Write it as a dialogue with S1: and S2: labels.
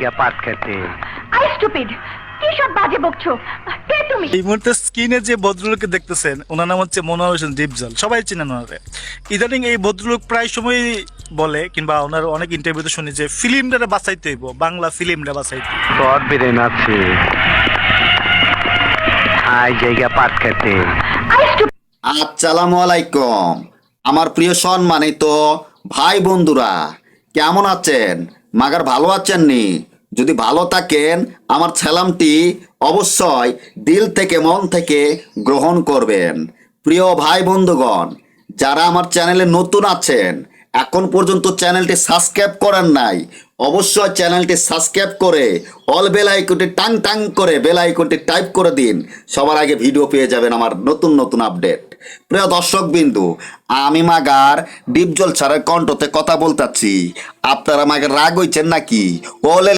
S1: জায়গা পাট খেতে।
S2: আই স্টুপিড, কি সব বাজে বকছো? কে তুমি?
S3: এই মুহূর্তে স্ক্রিনে যে ভদ্রলোককে দেখতেছেন ওনার নাম হচ্ছে মনোয়ার হোসেন ডিপজল, সবাই চেনেন ওনারে। ইদানিং এই ভদ্রলোক প্রায় সময় বলে কিংবা ওনার অনেক ইন্টারভিউতে শুনি যে ফিল্মটা বাঁচাইতে হইব, বাংলা ফিল্মটা বাঁচাইতে।
S1: গড বিরেন আছে আই জায়গা পাট খেতে।
S2: I stupid.
S4: আসসালামু আলাইকুম আমার প্রিয় সম্মানিত ভাই বন্ধুরা, কেমন আছেন? মাগার ভালো আছেন নি? যদি ভালো থাকেন আমার সালামটি অবশ্যই দিল থেকে মন থেকে গ্রহণ করবেন। প্রিয় ভাই বন্ধুগণ, যারা আমার চ্যানেলে নতুন আছেন, এখন পর্যন্ত চ্যানেলটি সাবস্ক্রাইব করেন নাই, অবশ্যই চ্যানেলটি সাবস্ক্রাইব করে অল বেল আইকনটি টাং টাং করে বেল আইকনটি টাইপ করে দিন। সবার আগে ভিডিও পেয়ে যাবেন আমার নতুন নতুন আপডেট। প্রিয় দর্শক বিন্দু, আমি মাগার ডিপজল স্যারের কণ্ঠতে কথা বলতেছি। আপনারা মাগার রাগ হইছেন নাকি?